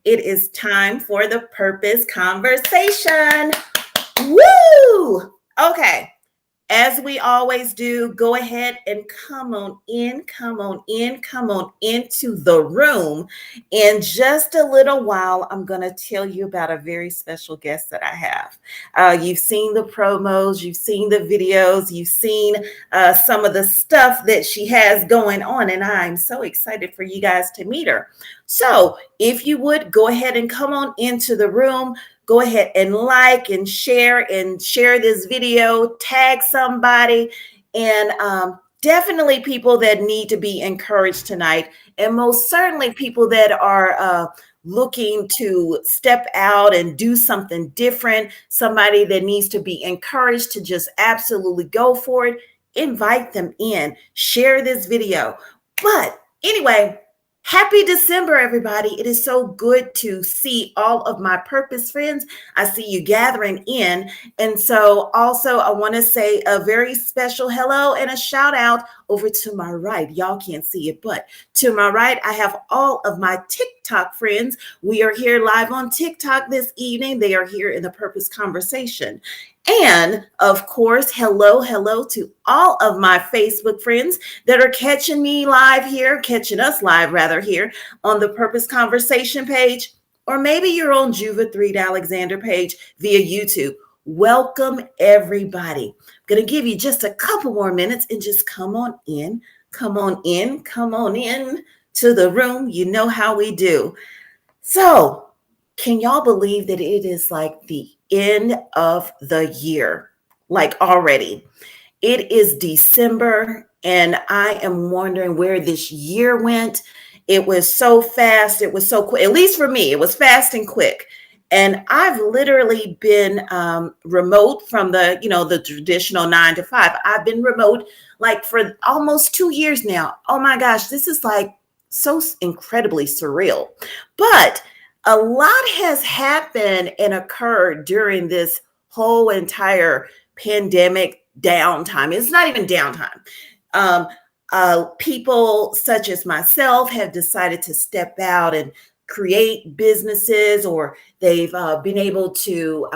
It is time for the purpose conversation. Woo! Okay. As we always do, go ahead and come on into the room. In just a little while, I'm going to tell you about a very special guest that I have. You've seen the promos, you've seen the videos, you've seen some of the stuff that she has going on, and I'm so excited for you guys to meet her. So if you would, go ahead and come on into the room. Go ahead and like and share this video, tag somebody, and definitely people that need to be encouraged tonight, and most certainly people that are looking to step out and do something different, somebody that needs to be encouraged to just absolutely go for it. Invite them in, share this video. But anyway, happy December, everybody. It is so good to see all of my purpose friends. I see you gathering in. And so also I want to say a very special hello and a shout out over to my right. Y'all can't see it, but to my right, I have all of my TikTok friends. We are here live on TikTok this evening. They are here in the purpose conversation. And of course, hello to all of my Facebook friends that are catching us live rather here on the Purpose Conversation page, or maybe you're on Juva 3 Alexander page via YouTube. Welcome, everybody. I'm going to give you just a couple more minutes and just come on in to the room. You know how we do. So, can y'all believe that it is like the end of the year? Like already. It is December, and I am wondering where this year went. It was so fast. It was so quick. At least for me, it was fast and quick. And I've literally been remote from the traditional 9 to 5. I've been remote like for almost 2 years now. Oh my gosh, this is like so incredibly surreal. But a lot has happened and occurred during this whole entire pandemic downtime. It's not even downtime. People such as myself have decided to step out and create businesses, or they've been able to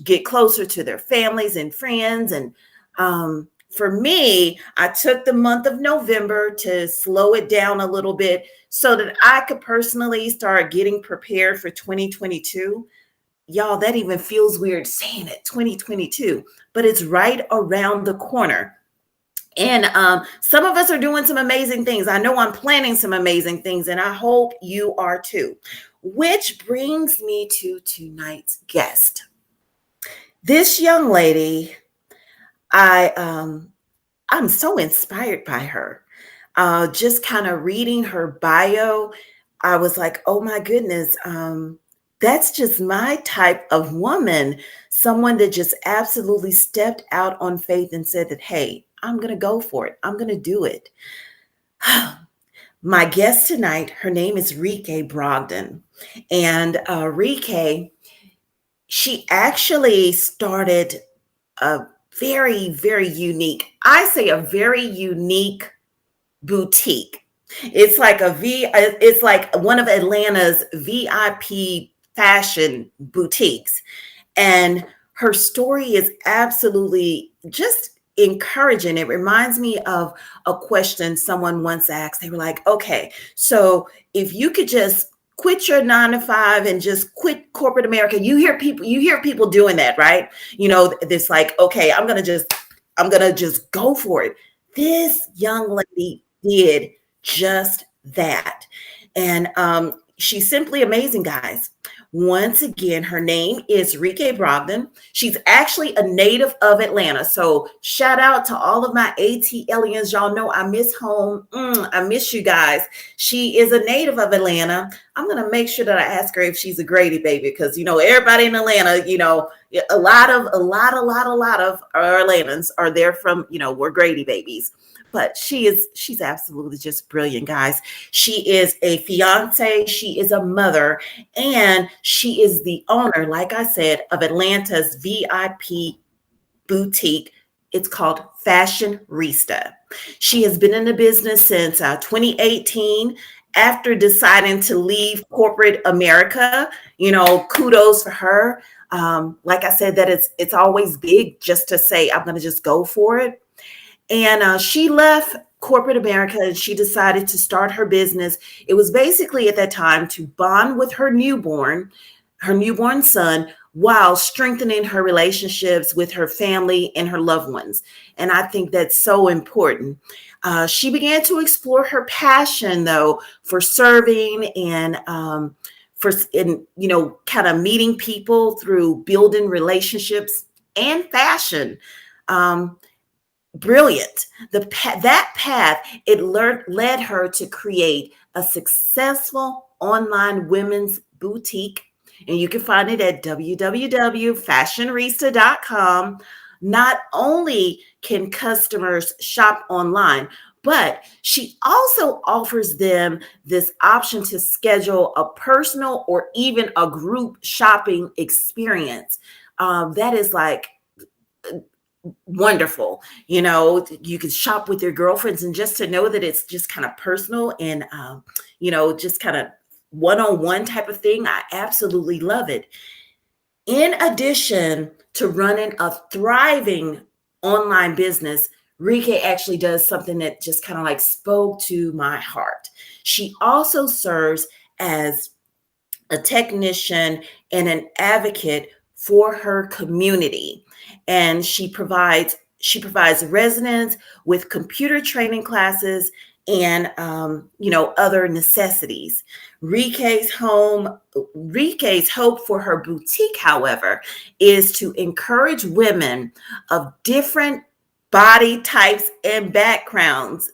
get closer to their families and friends. And for me, I took the month of November to slow it down a little bit so that I could personally start getting prepared for 2022. Y'all, that even feels weird saying it, 2022, but it's right around the corner. And some of us are doing some amazing things. I know I'm planning some amazing things, and I hope you are too. Which brings me to tonight's guest. This young lady, I'm so inspired by her. Just kind of reading her bio, I was like, oh my goodness, that's just my type of woman. Someone that just absolutely stepped out on faith and said that, hey, I'm going to go for it. I'm going to do it. My guest tonight, her name is Rekay Brogdon. And Rekay, she actually started a very, very unique, I say a very unique boutique. It's like one of Atlanta's VIP fashion boutiques. And her story is absolutely just encouraging. It reminds me of a question someone once asked. They were like, okay, so if you could just quit your 9 to 5 and just quit corporate America, you hear people doing that, right? It's like, okay, I'm going to just go for it. This young lady did just that. And she's simply amazing, guys. Once again, her name is Rekay Brogdon. She's actually a native of Atlanta. So shout out to all of my ATLians. Y'all know I miss home. I miss you guys. She is a native of Atlanta. I'm going to make sure that I ask her if she's a Grady baby, because, everybody in Atlanta, a lot of our Atlantans are there from, we're Grady babies. But she's absolutely just brilliant, guys. She is a fiance, she is a mother, and she is the owner, like I said, of Atlanta's VIP boutique. It's called Fashionreesta. She has been in the business since 2018, after deciding to leave corporate America. Kudos for her. Like I said, that it's always big just to say, I'm going to just go for it. And she left corporate America and she decided to start her business. It was basically at that time to bond with her newborn son, while strengthening her relationships with her family and her loved ones. And I think that's so important. She began to explore her passion, though, for serving and kind of meeting people through building relationships and fashion. Um, Brilliant. That path, it led her to create a successful online women's boutique, and you can find it at www.fashionreesta.com. Not only can customers shop online, but she also offers them this option to schedule a personal or even a group shopping experience. That is like wonderful. You can shop with your girlfriends, and just to know that it's just kind of personal and just kind of one-on-one type of thing, I absolutely love it. In addition to running a thriving online business, Rekay actually does something that just kind of like spoke to my heart. She also serves as a technician and an advocate for her community, and she provides residents with computer training classes and other necessities. Rekay's hope for her boutique, however, is to encourage women of different body types and backgrounds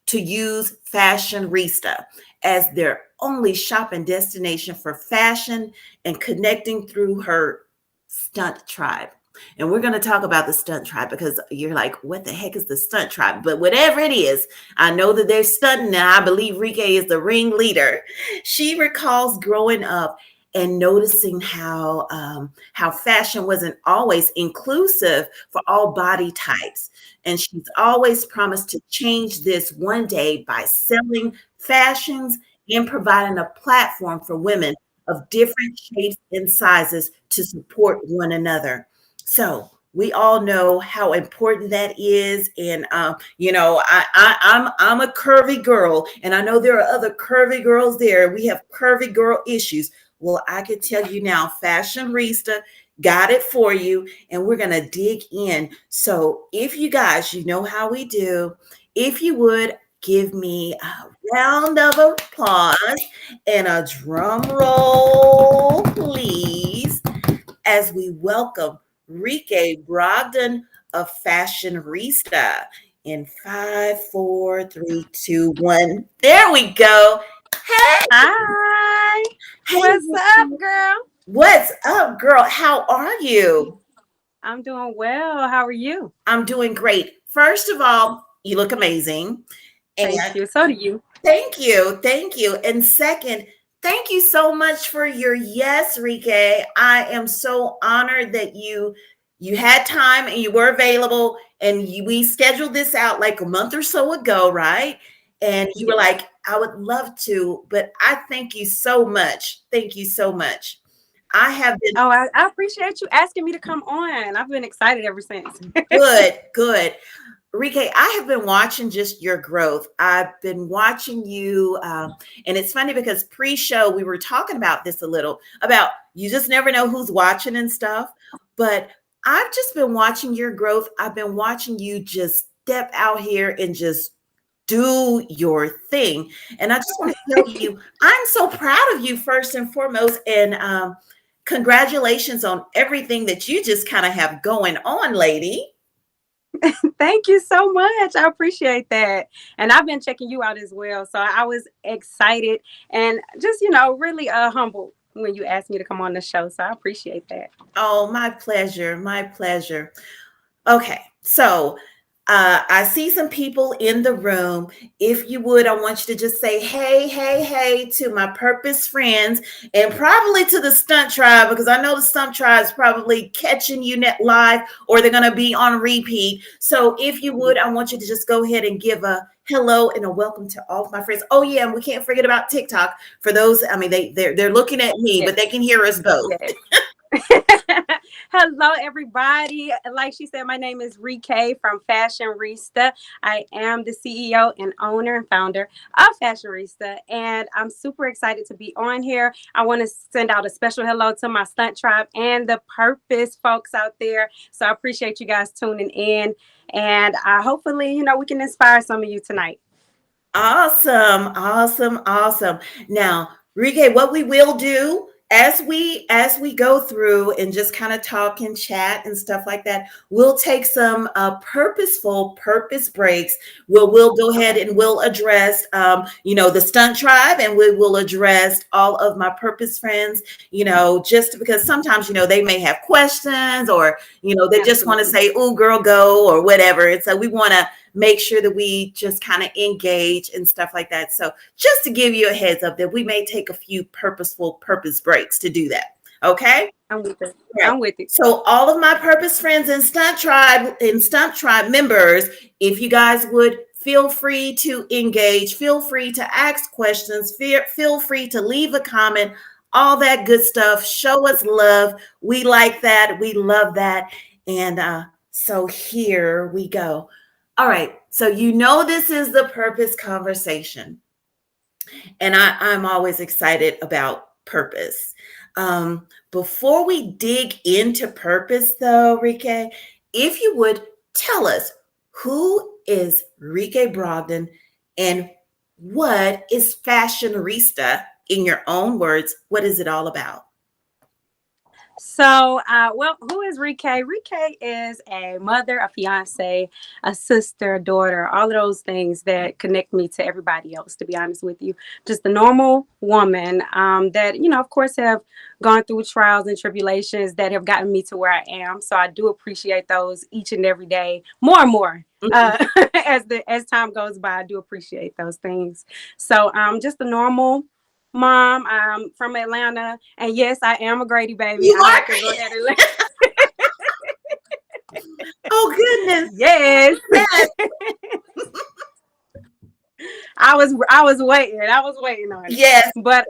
to use Fashionreesta as their only shopping destination for fashion and connecting through her stunt tribe. And we're going to talk about the stunt tribe, because you're like, what the heck is the stunt tribe? But whatever it is, I know that they're stunting, and I believe Rekay is the ringleader. She recalls growing up and noticing how fashion wasn't always inclusive for all body types. And she's always promised to change this one day by selling fashions and providing a platform for women of different shapes and sizes to support one another. So we all know how important that is, and I'm a curvy girl, and I know there are other curvy girls there. We have curvy girl issues. Well, I can tell you now, Fashionreesta got it for you, and we're gonna dig in. So if you guys, you know how we do, if you would give me a round of applause and a drum roll, please, as we welcome Rekay Brogdon of Fashionreesta in 5, 4, 3, 2, 1. There we go. Hey, Hi. hey, What's up, girl? what's up, girl? How are you? I'm doing well. How are you? I'm doing great. First of all, you look amazing. Thank And you. So do you. thank you. Thank you. And second, thank you so much for your yes, Rekay. I am so honored that you had time and you were available, and we scheduled this out like a month or so ago, right? And you were Yes. like, I would love to, but I thank you so much. Thank you so much. I have been Oh, I appreciate you asking me to come on. I've been excited ever since. good. Rekay, I have been watching just your growth. I've been watching you, and it's funny because pre-show we were talking about this a little, about you just never know who's watching and stuff. But I've just been watching your growth. I've been watching you just step out here and just do your thing. And I just want to tell you, I'm so proud of you first and foremost, and congratulations on everything that you just kind of have going on, lady. Thank you so much. I appreciate that. And I've been checking you out as well. So I was excited and just, really humbled when you asked me to come on the show. So I appreciate that. Oh, my pleasure. My pleasure. Okay. So I see some people in the room. If you would, I want you to just say, hey, hey, hey, to my purpose friends and probably to the stunt tribe, because I know the stunt tribe is probably catching you net live or they're going to be on repeat. So if you would, I want you to just go ahead and give a hello and a welcome to all of my friends. Oh, yeah. And we can't forget about TikTok for those. I mean, they're looking at me, Yes. but they can hear us both. Yes. Hello, everybody. Like she said, my name is Rekay from Fashionreesta. I am the CEO and owner and founder of Fashionreesta, and I'm super excited to be on here. I want to send out a special hello to my stunt tribe and the purpose folks out there. So I appreciate you guys tuning in, and hopefully, we can inspire some of you tonight. Awesome, awesome, awesome. Now, Rike, what we will do as we go through and just kind of talk and chat and stuff like that, we'll take some purposeful purpose breaks. We'll go ahead Okay. and we'll address the stunt tribe, and we will address all of my purpose friends. Just because sometimes they may have questions, or they just want to Absolutely. say, "Oh, girl, go," or whatever. And so we want to make sure that we just kind of engage and stuff like that. So just to give you a heads up that we may take a few purposeful purpose breaks to do that. Okay. I'm with it. Right. I'm with it. So all of my purpose friends and stunt tribe members, if you guys would feel free to engage, feel free to ask questions, feel free to leave a comment, all that good stuff. Show us love. We like that. We love that. And so here we go. All right. So this is the purpose conversation. And I'm always excited about purpose. Before we dig into purpose, though, Rike, if you would tell us, who is Rekay Brogdon and what is Fashionreesta? In your own words, what is it all about? So, who is Rekay? Rekay is a mother, a fiance, a sister, a daughter, all of those things that connect me to everybody else, to be honest with you. Just a normal woman that, of course, have gone through trials and tribulations that have gotten me to where I am. So I do appreciate those each and every day, more and more. Mhm. As time goes by, I do appreciate those things. So just a normal mom. I'm from Atlanta, and yes, I am a Grady baby. You I are? have to go ahead and Oh, goodness. yes. Yes. I was waiting on it. Yes. But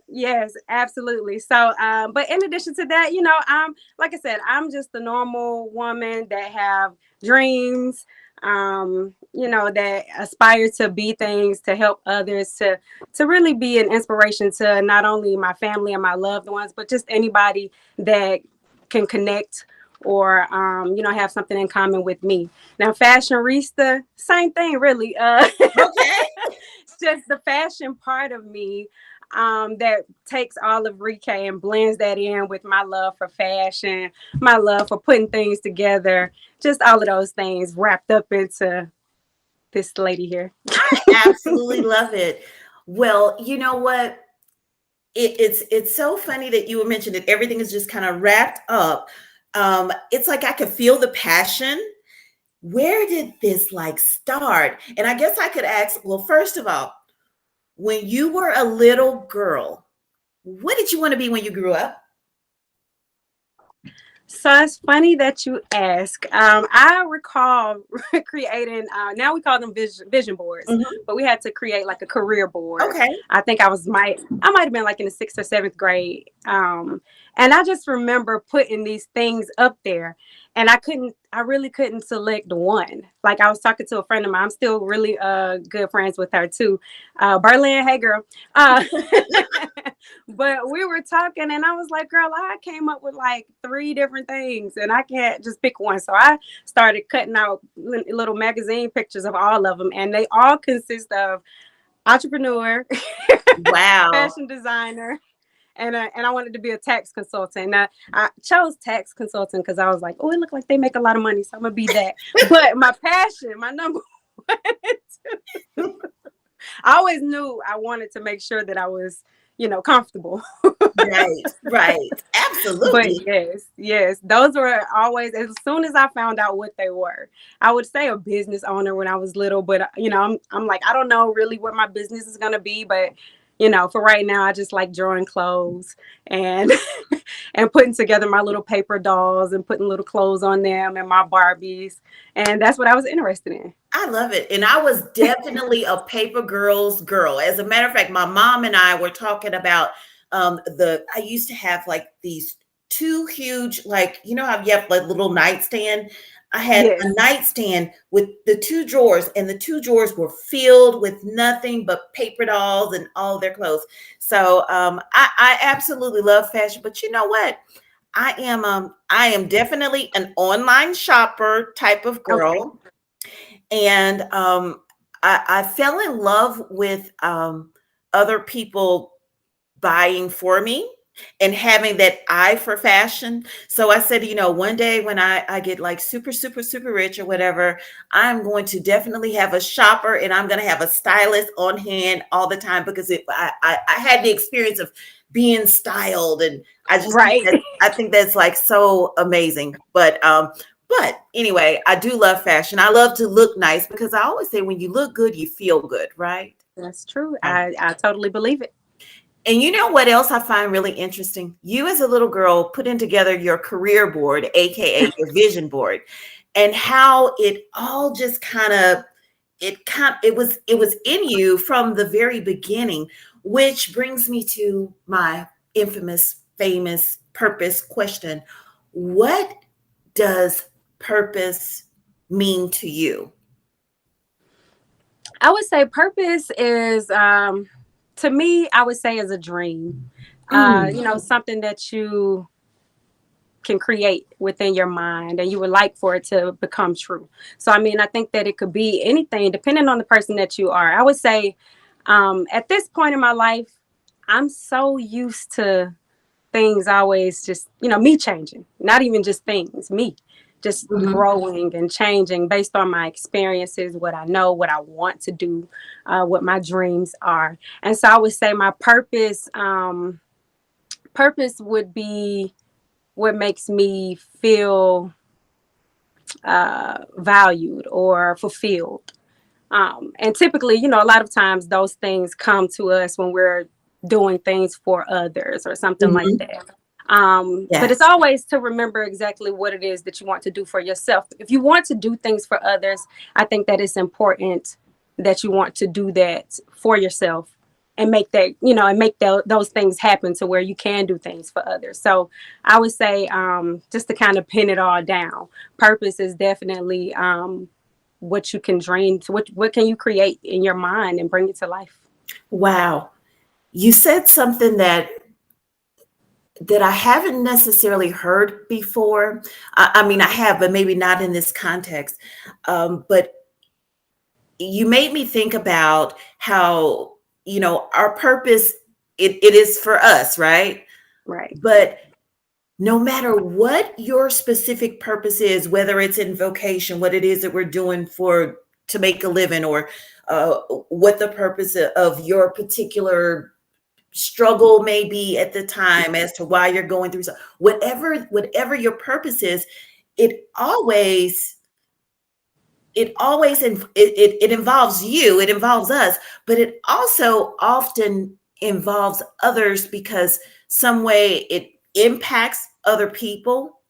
yes, absolutely. So but in addition to that, I'm, like I said, I'm just a normal woman that have dreams, that aspire to be things, to help others, to really be an inspiration to not only my family and my loved ones, but just anybody that can connect or have something in common with me. Now, Fashionreesta, same thing, really. Okay. It's just the fashion part of me that takes all of Rekay and blends that in with my love for fashion, my love for putting things together, just all of those things wrapped up into this lady here. Absolutely love it. Well, you know what? It's so funny that you mentioned that everything is just kind of wrapped up. It's like I could feel the passion. Where did this start? And I guess I could ask, well, first of all, when you were a little girl, what did you want to be when you grew up? So it's funny that you ask. I recall creating. Now we call them vision boards, Mhm. but we had to create like a career board. Okay. I think I might have been like in the sixth or seventh grade, and I just remember putting these things up there, and I really couldn't select one. Like I was talking to a friend of mine. I'm still really good friends with her too, Berlin. Hey girl. Uh, But we were talking, and I was like, girl, I came up with like three different things, and I can't just pick one. So I started cutting out little magazine pictures of all of them, and they all consist of entrepreneur, Wow. fashion designer, and I wanted to be a tax consultant. Now I chose tax consultant because I was like, oh, it looked like they make a lot of money, so I'm gonna be that. But my passion, my number one, I always knew I wanted to make sure that I was comfortable. Right, right. But Absolutely. yes, those were always, as soon as I found out what they were. I would say a business owner when I was little, but I'm like, I don't know really what my business is gonna be, but for right now, I just like drawing clothes and and putting together my little paper dolls and putting little clothes on them and my Barbies, and that's what I was interested in. I love it. And I was definitely a paper girl's girl. As a matter of fact, my mom and I were talking about I used to have like these two huge, like, you know how you have like little nightstand? I had Yes. a nightstand with the two drawers, and the two drawers were filled with nothing but paper dolls and all their clothes. So I absolutely love fashion, but you know what? I am definitely an online shopper type of Okay. girl. And I fell in love with other people buying for me and having that eye for fashion. So I said, one day when I get like super, super, super rich or whatever, I'm going to definitely have a shopper, and I'm going to have a stylist on hand all the time, because I had the experience of being styled, and Right. I think that's like so amazing. But anyway, I do love fashion. I love to look nice, because I always say when you look good, you feel good, right? That's true. Um, I totally believe it. and you know what else I find really interesting? You as a little girl putting together your career board, aka your vision board, and how it all just it was in you from the very beginning, which brings me to my infamous, famous purpose question. What does purpose mean to you? I would say purpose is, to me, I would say is a dream. Mm, Something that you can create within your mind and you would like for it to become true. So, I mean, I think that it could be anything depending on the person that you are. I would say, at this point in my life, I'm so used to things always just, me changing, not even just things, me just mhm. growing and changing based on my experiences, what I know, what I want to do, what my dreams are. And so I would say my purpose would be what makes me feel valued or fulfilled. And typically, a lot of times those things come to us when we're doing things for others or something like Mhm. that. But it's Yes. always to remember exactly what it is that you want to do for yourself. If you want to do things for others, I think that it's important that you want to do that for yourself and make that, and make those things happen to where you can do things for others. So I would say, just to kind of pin it all down, purpose is definitely, what you can dream to, what can you create in your mind and bring it to life. Wow. You said something that I haven't necessarily heard before. I mean, I have, but maybe not in this context. But you made me think about how, our purpose, it is for us, right? Right. But no matter what your specific purpose is, whether it's in vocation, what it is that we're doing to make a living, or what the purpose of your particular struggle may be at the time as to why you're going through, so whatever your purpose is, it always it involves you, it involves us, but it also often involves others, because some way it impacts other people.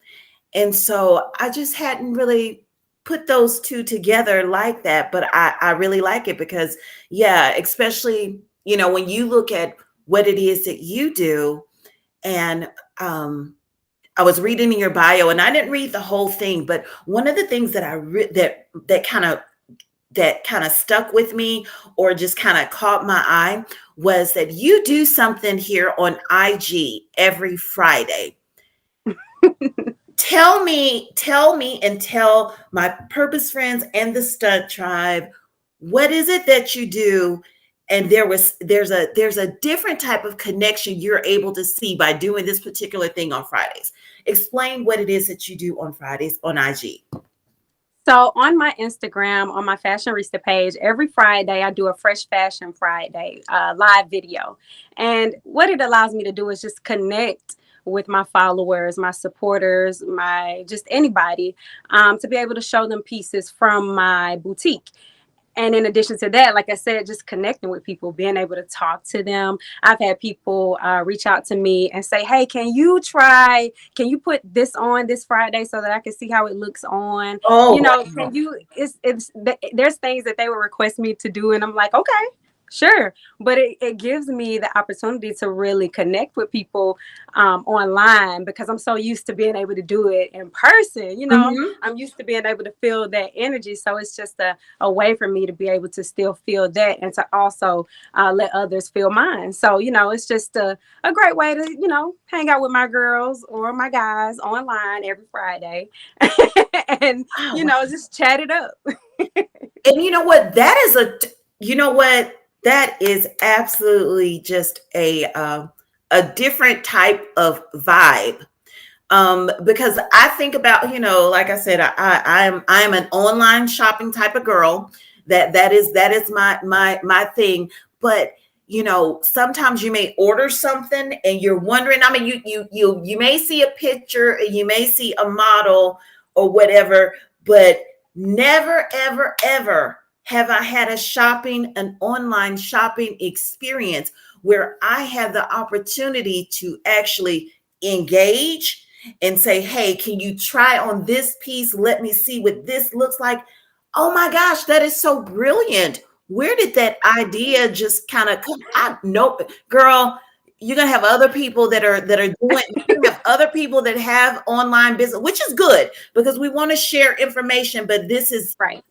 And so I just hadn't really put those two together like that, but I really like it, because yeah, especially, when you look at what it is that you do. And I was reading in your bio, and I didn't read the whole thing, but one of the things that that kind of stuck with me, or just kind of caught my eye, was that you do something here on IG every Friday. Tell me, and tell my purpose friends and the stunt tribe, what is it that you do? And there's a different type of connection you're able to see by doing this particular thing on Fridays. Explain what it is that you do on Fridays on IG. So on my Instagram, on my Fashionreesta page, every Friday I do a Fresh Fashion Friday live video. And what it allows me to do is just connect with my followers, my supporters, my just anybody, to be able to show them pieces from my boutique. And in addition to that, like I said, just connecting with people, being able to talk to them. I've had people reach out to me and say, hey, can you put this on this Friday so that I can see how it looks on? Oh, You know, wow. there's things that they would request me to do. And I'm like, okay, sure. But it gives me the opportunity to really connect with people online, because I'm so used to being able to do it in person. Mhm. I'm used to being able to feel that energy. So it's just a way for me to be able to still feel that, and to also let others feel mine. So, it's just a great way to, hang out with my girls or my guys online every Friday and, Oh, wow. just chat it up. And you know what? That is you know what? That is absolutely just a different type of vibe. Because I think about, like I said, I'm an online shopping type of girl. That is my thing. But sometimes you may order something and you're wondering. I mean, you may see a picture and you may see a model or whatever, but never, ever, ever have I had an online shopping experience where I had the opportunity to actually engage and say, hey, can you try on this piece? Let me see what this looks like. Oh my gosh, that is so brilliant. Where did that idea just kind of come? I know, girl, you're gonna have other people that are doing, you have other people that have online business, which is good because we want to share information, but this is Right.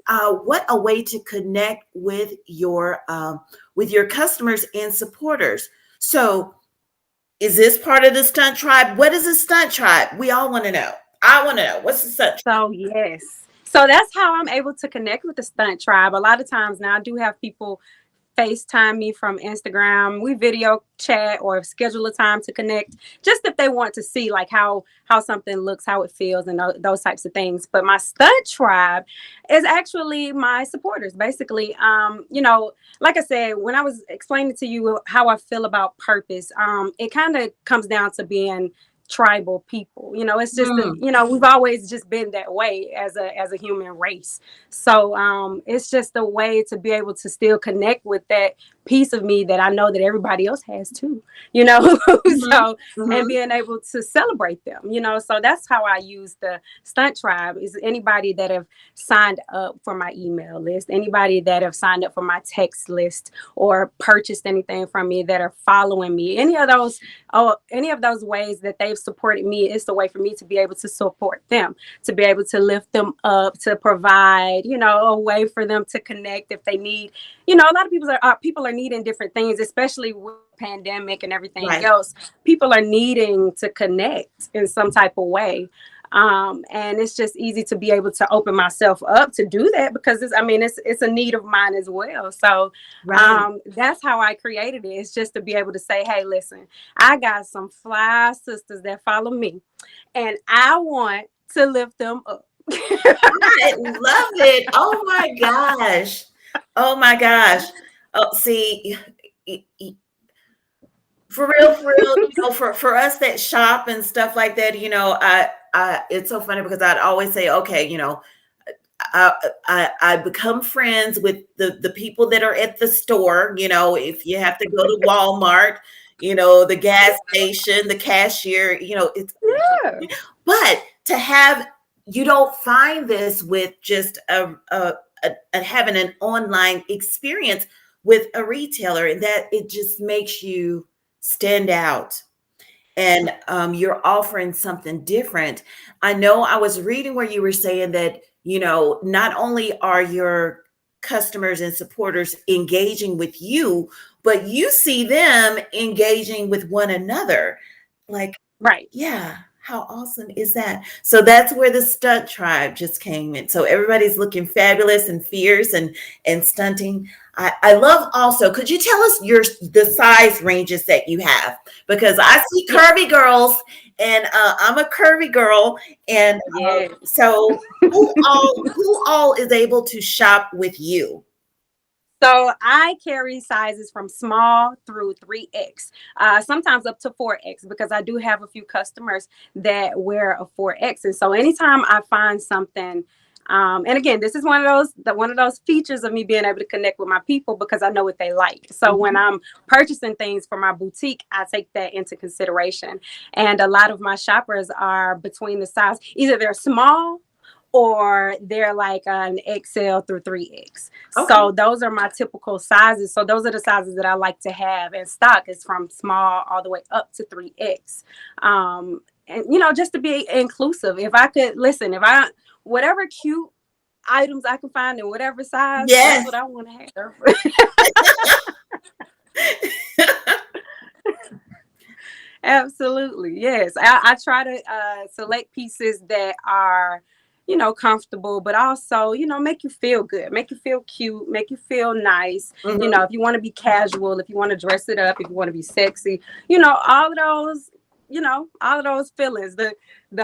what a way to connect with your customers and supporters. So is this part of the stunt tribe? What is a stunt tribe? We all want to know. I want to know. What's the stunt tribe? So yes. So that's how I'm able to connect with the stunt tribe. A lot of times now I do have people FaceTime me from Instagram. We video chat or schedule a time to connect, just if they want to see like how something looks, how it feels, and those types of things. But my stunt tribe is actually my supporters. Basically, like I said, when I was explaining to you how I feel about purpose, it kind of comes down to being tribal people. It's just that, Hmm. we've always just been that way as a human race. So it's just a way to be able to still connect with that piece of me that I know that everybody else has too, you know. Hmm. So, and Hmm. being able to celebrate them, so that's how I use the stunt tribe. Is anybody that have signed up for my email list, anybody that have signed up for my text list or purchased anything from me, that are following me, any of those ways that they've supported me. It's the way for me to be able to support them, to be able to lift them up, to provide, a way for them to connect if they need. A lot of people are needing different things, especially with pandemic and everything Right. else. People are needing to connect in some type of way. And it's just easy to be able to open myself up to do that, because it's a need of mine as well. So Right. that's how I created it. It's just to be able to say, hey, listen, I got some fly sisters that follow me, and I want to lift them up. I love it. Oh my gosh. Oh my gosh. Oh, see, for real, for us that shop and stuff like that, it's so funny because I'd always say, okay, I, I become friends with the people that are at the store. If you have to go to Walmart, the gas station, the cashier, it's Yeah. but to have you don't find this with just having an online experience with a retailer, and that it just makes you stand out and you're offering something different. I know I was reading where you were saying that, not only are your customers and supporters engaging with you, but you see them engaging with one another. Like, Right. yeah. How awesome is that? So that's where the stunt tribe just came in. So everybody's looking fabulous and fierce and stunting. I love also, could you tell us the size ranges that you have? Because I see Yeah. curvy girls and I'm a curvy girl. And Yeah. so who all is able to shop with you? So I carry sizes from small through 3X, sometimes up to 4X, because I do have a few customers that wear a 4X. And so anytime I find something, and again, this is one of those features of me being able to connect with my people because I know what they like. So when Mhm. I'm purchasing things for my boutique, I take that into consideration. And a lot of my shoppers are between the size, either they're small or they're like an XL through 3X. Okay. So those are my typical sizes. So those are the sizes that I like to have in stock, is from small all the way up to 3X. And just to be inclusive. If I could listen, if I whatever cute items I can find in whatever size, that's Yes. what I want to have. Absolutely. Yes. I try to select pieces that are, comfortable, but also, make you feel good, make you feel cute, make you feel nice. Mhm. If you want to be casual, if you want to dress it up, if you want to be sexy, all of those feelings, the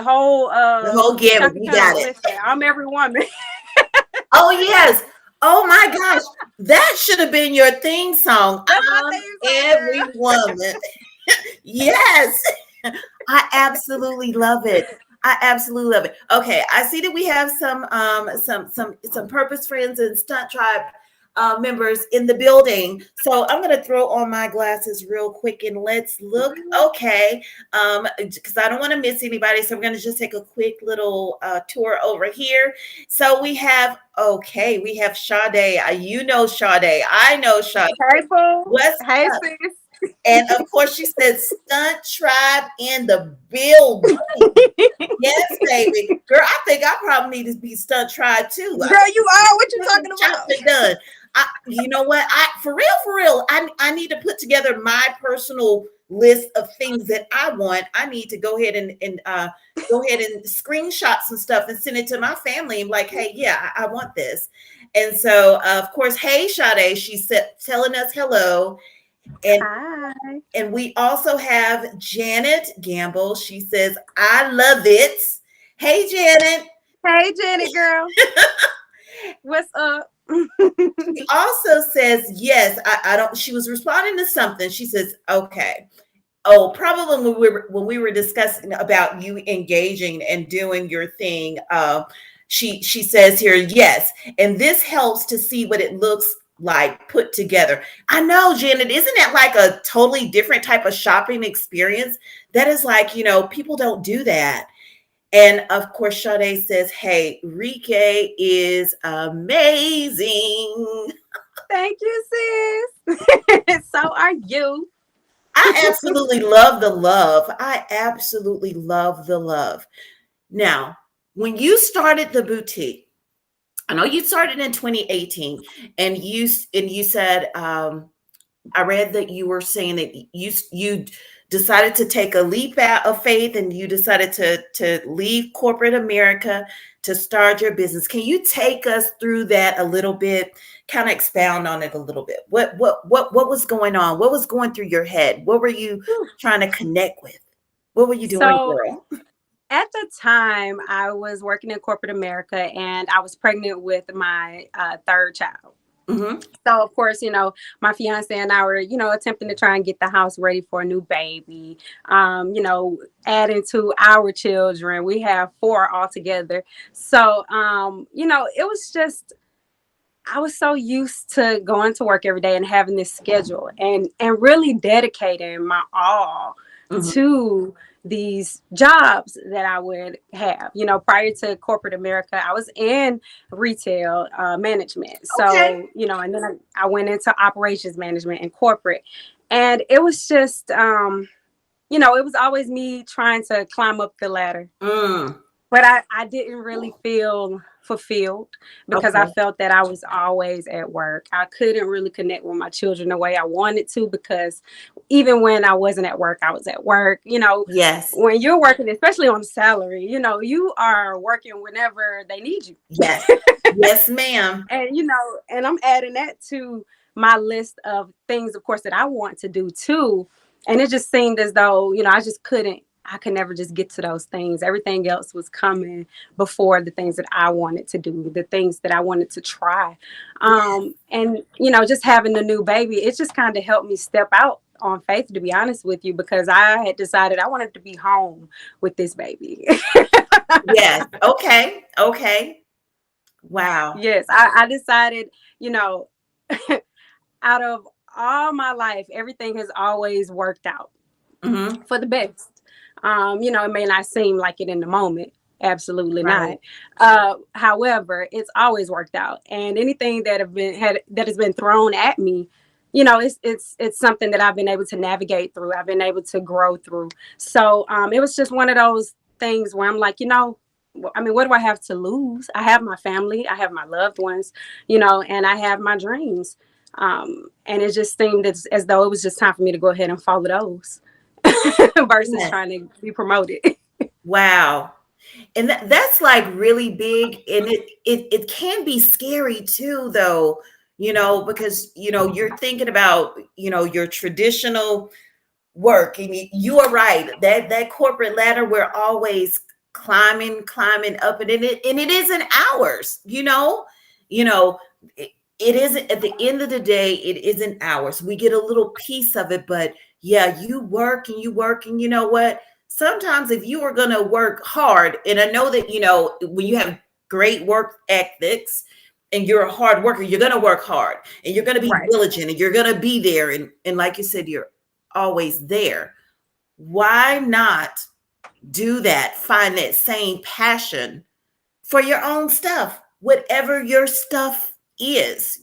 whole The whole gamut. Chaka You Khan, got it. listen, I'm every woman. Oh yes. Oh my gosh. That should have been your theme song. That's my I'm theme song, every girl. woman. Yes. I absolutely love it. I absolutely love it. Okay, I see that we have some purpose friends and stunt tribe members in the building. So I'm gonna throw on my glasses real quick and let's look. Okay, because I don't want to miss anybody. So I'm gonna just take a quick little tour over here. So we have Sade. You know Sade. I know Sade. Hey, boo. What's Hey, up? sis. And of course, she said stunt tribe in the building. Yes, baby. Girl, I think I probably need to be stunt tribe too. I Girl, you are. What you think talking chopped about? and done. You know what? For real, I need to put together my personal list of things that I want. I need to go ahead and go ahead and screenshot some stuff and send it to my family. And like, hey, yeah, I want this. And so, of course, hey, Sade, she said, telling us hello. And Hi. we also have Janet Gamble. She says, I love it. Hey, Janet. Hey, Janet, girl. What's up? She also says, yes, I don't, she was responding to something. She says, okay. Oh, probably when we were discussing about you engaging and doing your thing. She says here, yes, and this helps to see what it looks like put together. I know, Janet, isn't that like a totally different type of shopping experience? That is like, people don't do that. And of course, Sade says, hey, Rekay is amazing. Thank you, sis. So are you. I absolutely love the love. I absolutely love the love. Now, when you started the boutique, I know you started in 2018, and you said I read that you were saying that you decided to take a leap out of faith and you decided to leave corporate America to start your business. Can you take us through that a little bit? Kind of expound on it a little bit. What was going on? What was going through your head? What were you trying to connect with? What were you doing, So girl? at the time, I was working in corporate America and I was pregnant with my third child. Hmm. So of course, my fiance and I were, attempting to try and get the house ready for a new baby. Adding to our children, we have four altogether. So, it was just I was so used to going to work every day and having this schedule and really dedicating my all Hmm. to these jobs that I would have. Prior to corporate America, I was in retail management. Okay. So, and then I went into operations management and corporate. And it was just, it was always me trying to climb up the ladder. Mm. but I didn't really feel fulfilled because I Okay. felt that I was always at work. I couldn't really connect with my children the way I wanted to because even when I wasn't at work, I was at work. Yes. When you're working, especially on salary, you are working whenever they need you. Yes. Yes, ma'am. And I'm adding that to my list of things, of course, that I want to do too. And it just seemed as though, I could never just get to those things. Everything else was coming before the things that I wanted to do, the things that I wanted to try. Yes. And just having the new baby, it just kind of helped me step out on faith, to be honest with you, because I had decided I wanted to be home with this baby. Yes. Okay. Okay. Wow. Yes, I decided, you know, out of all my life, everything has always worked out Hmm. for the best. It may not seem like it in the moment. Absolutely Right. not. However, it's always worked out. And anything that has been thrown at me, it's something that I've been able to navigate through. I've been able to grow through. So it was just one of those things where I'm like, I mean, what do I have to lose? I have my family, I have my loved ones, and I have my dreams. And it just seemed as though it was just time for me to go ahead and follow those versus Yes. trying to be promoted. Wow. And that's like really big, and it can be scary too, though, because you're thinking about your traditional work, and you are right, that corporate ladder, we're always climbing up, and it isn't ours, you know it isn't. At the end of the day, it isn't ours. We get a little piece of it, but yeah, you work and you work, and you know what, sometimes if you are going to work hard, and I know that when you have great work ethics and you're a hard worker, you're going to work hard, and you're going to be Right. diligent, and you're going to be there, and like you said, you're always there. Why not do that? Find that same passion for your own stuff, whatever your stuff is,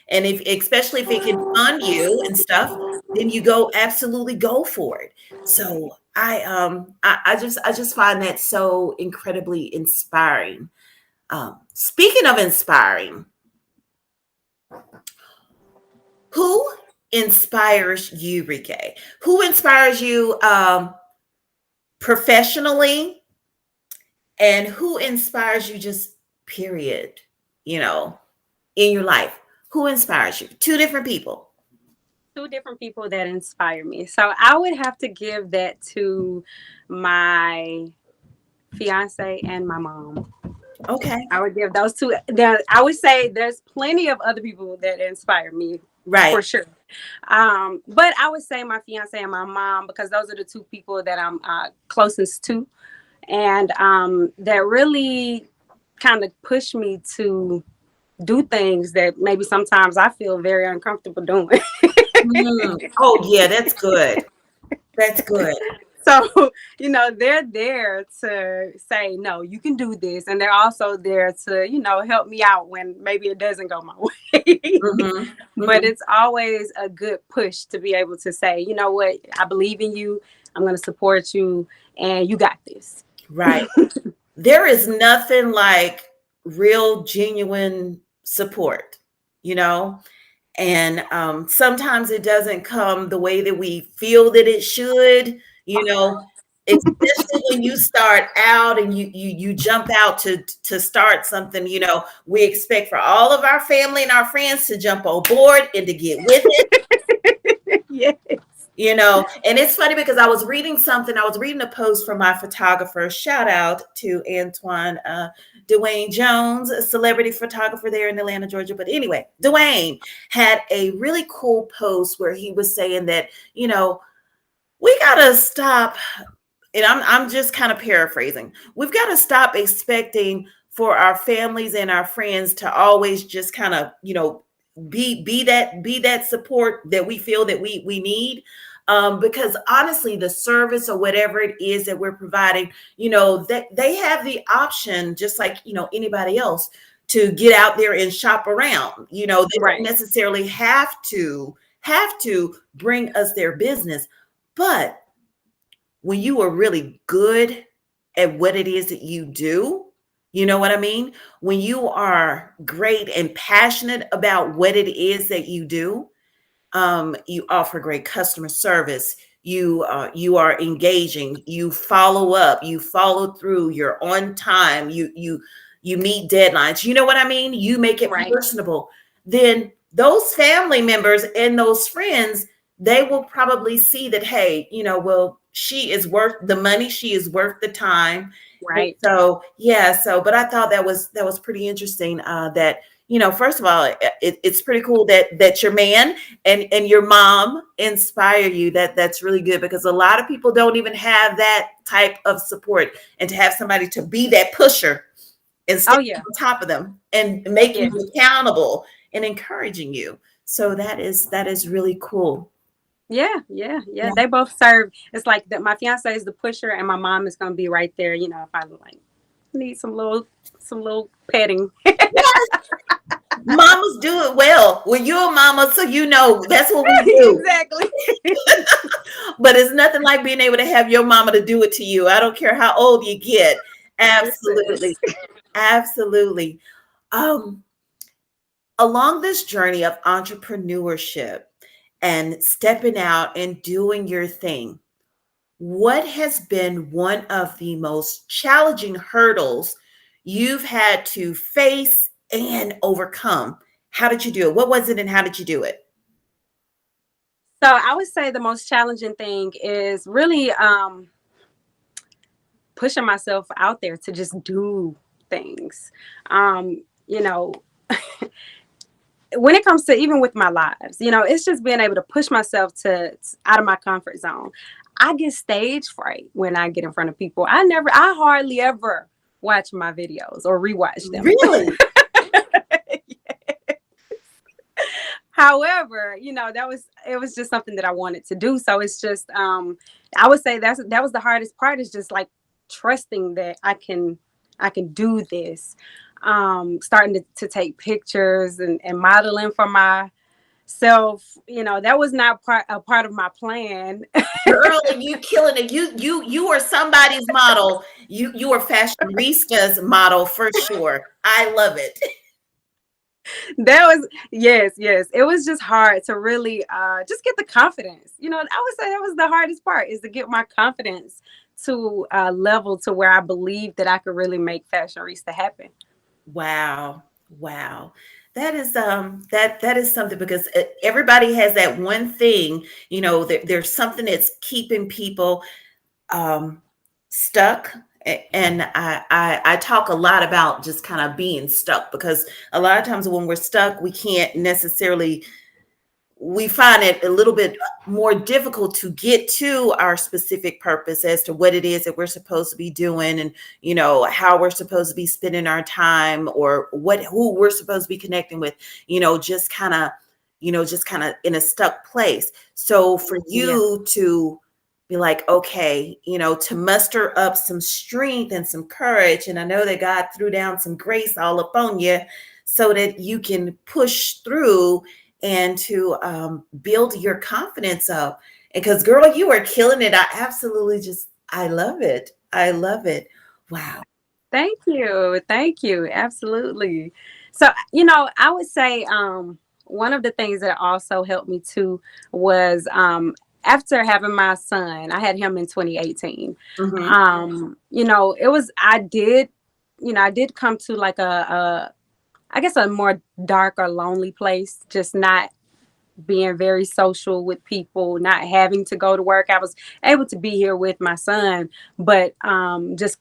and if, especially if it can fund you and stuff, then you absolutely go for it. So I just find that so incredibly inspiring. Speaking of inspiring, who inspires you, Rike? Who inspires you professionally, and who inspires you just period, you know, in your life? Who inspires you? Two different people. Two different people that inspire me. So I would have to give that to my fiance and my mom. Okay. I would give those two. Now, I would say there's plenty of other people that inspire me for Right. sure. But I would say my fiance and my mom because those are the two people that I'm closest to, and that really kind of push me to do things that maybe sometimes I feel very uncomfortable doing. Oh yeah, that's good. That's good. So, they're there to say, no, you can do this. And they're also there to, help me out when maybe it doesn't go my way. Hmm. But Hmm. it's always a good push to be able to say, you know what, I believe in you. I'm going to support you and you got this. Right. There is nothing like real, genuine support, you know? And sometimes it doesn't come the way that we feel that it should, you know, especially when you start out and you jump out to start something. We expect for all of our family and our friends to jump on board and to get with it. Yes. And it's funny because I was reading a post from my photographer. Shout out to Antoine Dwayne Jones, a celebrity photographer there in Atlanta, Georgia. But anyway, Dwayne had a really cool post where he was saying that, we gotta stop, and I'm just kind of paraphrasing. We've got to stop expecting for our families and our friends to always just kind of, be that support that we feel that we need. Because honestly, the service or whatever it is that we're providing, that they have the option, just like anybody else, to get out there and shop around. They don't Right. necessarily have to bring us their business, but when you are really good at what it is that you do. You know what I mean? When you are great and passionate about what it is that you do, you offer great customer service. You are engaging. You follow up. You follow through. You're on time. You meet deadlines. You know what I mean? You make it Right. personable. Then those family members and those friends, they will probably see that, hey, well, she is worth the money. She is worth the time. And Right. so, yeah. So, but I thought that was pretty interesting. That first of all, it's pretty cool that your man and your mom inspire you. That's really good, because a lot of people don't even have that type of support, and to have somebody to be that pusher and Oh staying yeah. on top of them and making Yeah. you accountable and encouraging you. So that is really cool. Yeah, yeah, yeah. Yeah. They both serve. It's like that. My fiance is the pusher, and my mom is gonna be right there. If I like need some little petting. Mamas do it well. Well, you're a mama, so that's what we do. Exactly. But it's nothing like being able to have your mama to do it to you. I don't care how old you get. Yes, sis. Absolutely. Absolutely. Um, Along this journey of entrepreneurship and stepping out and doing your thing, what has been one of the most challenging hurdles you've had to face and overcome? How did you do it? What was it and how did you do it? So I would say the most challenging thing is really pushing myself out there to just do things. Um, you know, when it comes to even with my lives, it's just being able to push myself to out of my comfort zone. I get stage fright when I get in front of people. I hardly ever watch my videos or rewatch them. Really? However, it was just something that I wanted to do. So it's just I would say that was the hardest part, is just like trusting that I can do this. Starting to take pictures and modeling for myself, that was not a part of my plan. Girl, and you killing it. You are somebody's model. You are Fashionreesta's model for sure. I love it. That was, yes, yes, it was just hard to really just get the confidence. I would say that was the hardest part, is to get my confidence to a level to where I believe that I could really make Fashionreesta happen. Wow. Wow. That is something, because everybody has that one thing, there's something that's keeping people um, stuck. And I talk a lot about just kind of being stuck, because a lot of times when we're stuck, we can't necessarily, we find it a little bit more difficult to get to our specific purpose as to what it is that we're supposed to be doing, and how we're supposed to be spending our time, or who we're supposed to be connecting with, just kind of in a stuck place. So for Yeah. you to be like, okay, to muster up some strength and some courage, and I know that God threw down some grace all upon you so that you can push through and to build your confidence up. Because, girl, you are killing it. I love it. I love it. Wow. Thank you. Thank you. Absolutely. So, I would say one of the things that also helped me too was after having my son. I had him in 2018. Hmm. I did come to like a I guess a more dark or lonely place, just not being very social with people, not having to go to work. I was able to be here with my son, but just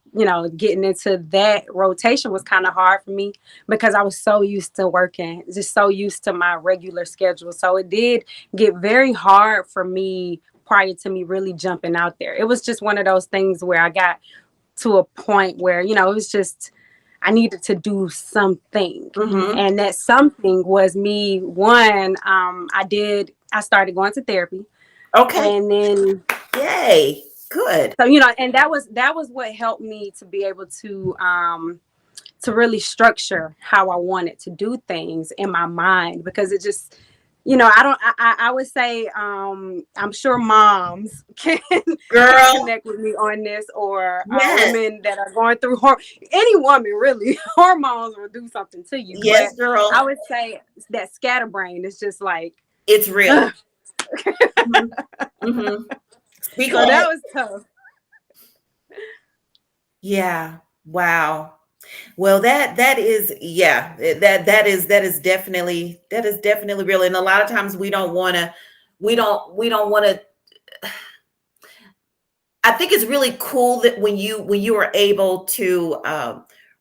getting into that rotation was kind of hard for me, because I was so used to working, just so used to my regular schedule. So it did get very hard for me prior to me really jumping out there. It was just one of those things where I got to a point where it was just I needed to do something. Hmm. And that something was me. One, I started going to therapy. Okay. And then, Yay. Good. so, and that was what helped me to be able to really structure how I wanted to do things in my mind, because it just, I don't. I would say, I'm sure moms can Girl, connect with me on this, or yes, women that are going through any woman really. Hormones will do something to you, but yes, girl. I would say that scatterbrain is just like, It's real. ugh. Mhm, mhm. Speak So on that it. was tough. Yeah. Wow. Well, that is, yeah, that is definitely real. And a lot of times we don't want to. I think it's really cool that when you are able to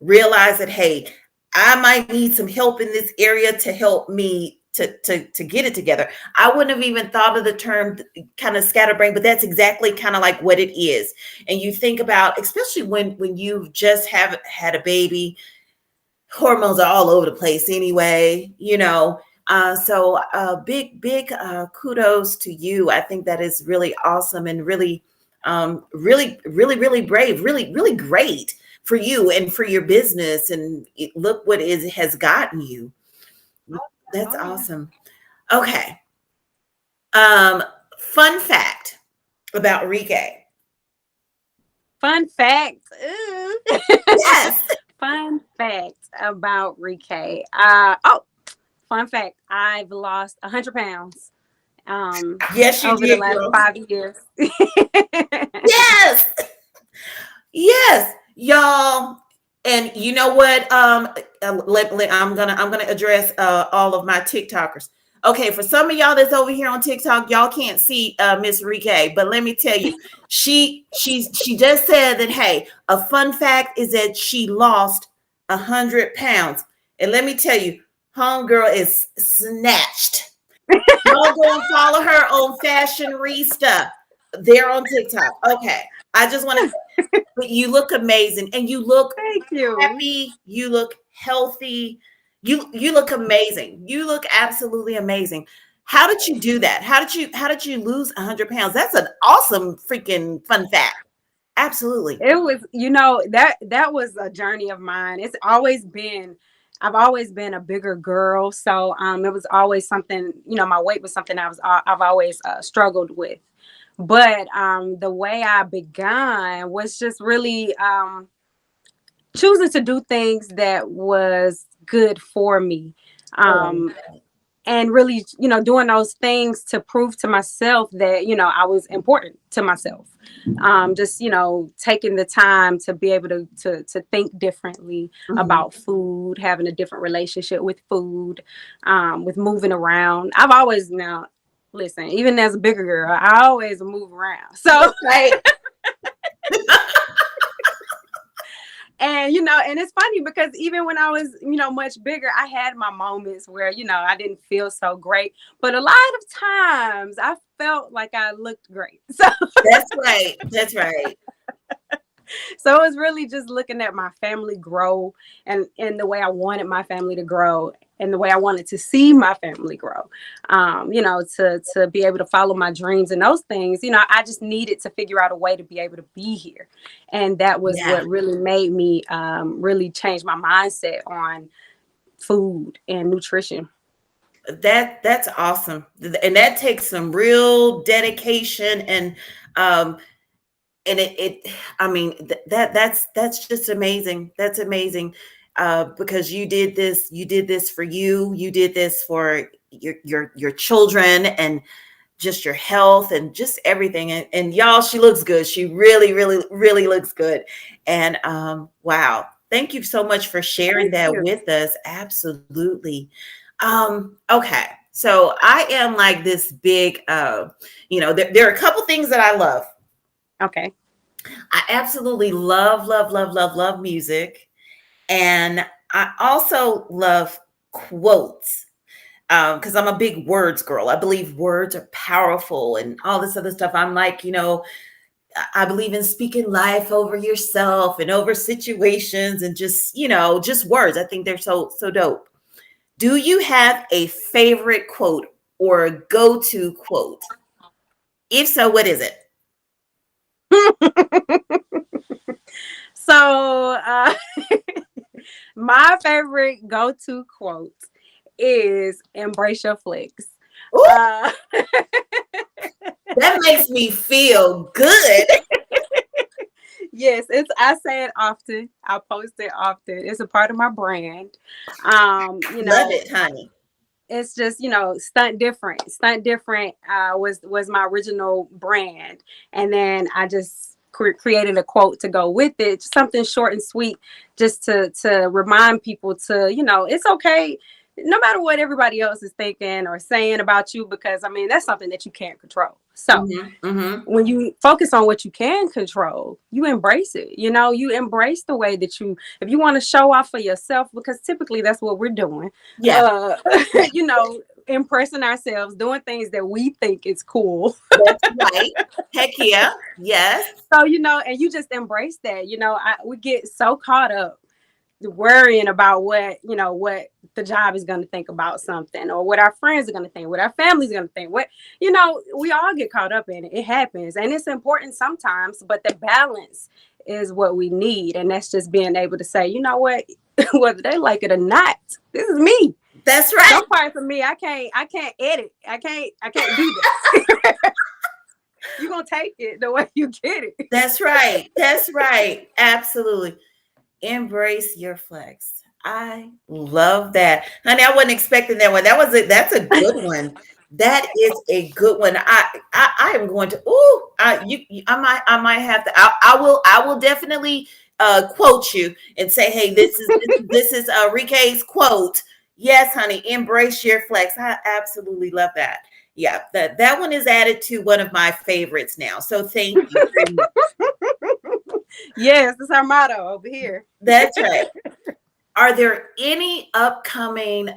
realize that, hey, I might need some help in this area to help me to get it together. I wouldn't have even thought of the term kind of scatterbrain, but that's exactly kind of like what it is. And you think about, especially when you just have had a baby, hormones are all over the place anyway. So big kudos to you. I think that is really awesome and really really brave, really great for you and for your business, and look what is has gotten you. That's Oh yeah. awesome. Okay. um Fun fact about Rekay. Fun fact. Ooh. Yes. Fun fact about Rekay. Fun fact. I've lost 100 pounds Yes, you over the did, last girl. 5 years. Yes. Yes, y'all. And you know what? I'm gonna address all of my TikTokers. Okay, for some of y'all that's over here on TikTok, y'all can't see Miss Rike, but let me tell you, she just said that, hey, a fun fact is that she lost 100 pounds, and let me tell you, homegirl is snatched. Y'all go and follow her on Fashionreesta. They're on TikTok. Okay, I just want to. But you look amazing, and you look Thank you. happy. You look healthy. You look amazing. You look absolutely amazing. How did you do that? How did you lose 100 pounds? That's an awesome freaking fun fact. Absolutely. It was, that was a journey of mine. I've always been a bigger girl, so it was always something. My weight was something I've always struggled with. But the way I began was just really choosing to do things that was good for me. Oh, Um, and really, doing those things to prove to myself that, I was important to myself. Just, taking the time to be able to think differently mhm. about food, having a different relationship with food, with moving around. I've always now listen, even as a bigger girl, I always move around. So, That's right. and it's funny because even when I was, much bigger, I had my moments where, I didn't feel so great. But a lot of times I felt like I looked great. That's right. That's right. So it was really just looking at my family grow, and the way I wanted my family to grow, and the way I wanted to see my family grow. To be able to follow my dreams and those things, I just needed to figure out a way to be able to be here. And that was Yeah. what really made me really change my mindset on food and nutrition. That's awesome. And that takes some real dedication um and it I mean that's just amazing. That's amazing. Because you did this for you did this for your children, and just your health and just everything, and y'all, she looks good. She really looks good. And wow, thank you so much for sharing Thank that you. with us. Absolutely. Okay, so I am like this big there are a couple things that I love. Okay. I absolutely love music, and I also love quotes, because I'm a big words girl. I believe words are powerful and all this other stuff. I'm like, I believe in speaking life over yourself and over situations, and just words. I think they're so dope. Do you have a favorite quote or a go-to quote? If so, what is it? So, my favorite go to quote is embrace your flex. Ooh, Uh, that makes me feel good. yes, I say it often. I post it often. It's a part of my brand. You Love know, it, honey. it's just, stunt different was my original brand, and then I just created a quote to go with it, just something short and sweet, just to remind people to, it's okay no matter what everybody else is thinking or saying about you, because I mean that's something that you can't control. So Mm-hmm, mm-hmm. when you focus on what you can control, you embrace it. You embrace the way that if you want to show off for yourself, because typically that's what we're doing. Yeah, Uh, you know, impressing ourselves, doing things that we think is cool. that's right. Heck yeah. Yes. So, and you just embrace that. We get so caught up worrying about what the job is going to think about something, or what our friends are going to think, what our family's going to think, we all get caught up in it. It happens, and it's important sometimes, but the balance is what we need. And that's just being able to say, you know what, whether they like it or not, this is me. That's right. Some parts of me I can't edit. I can't do that. You're gonna take it the way you get it. That's right. That's right. Absolutely. Embrace your flex. I love that. Honey, I wasn't expecting that one. That's a good one. That is a good one. I am going to I might have to I will definitely quote you and say, hey, this is Rekay's quote. Yes, honey, embrace your flex. I absolutely love that. Yeah, that one is added to one of my favorites now. So thank you very much. Yes, that's our motto over here. That's right. Are there any upcoming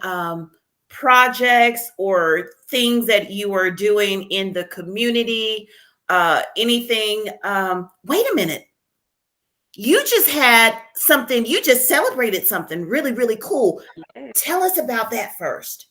projects or things that you are doing in the community? Anything? Wait a minute. You just had something, you just celebrated something really, really cool. Tell us about that first.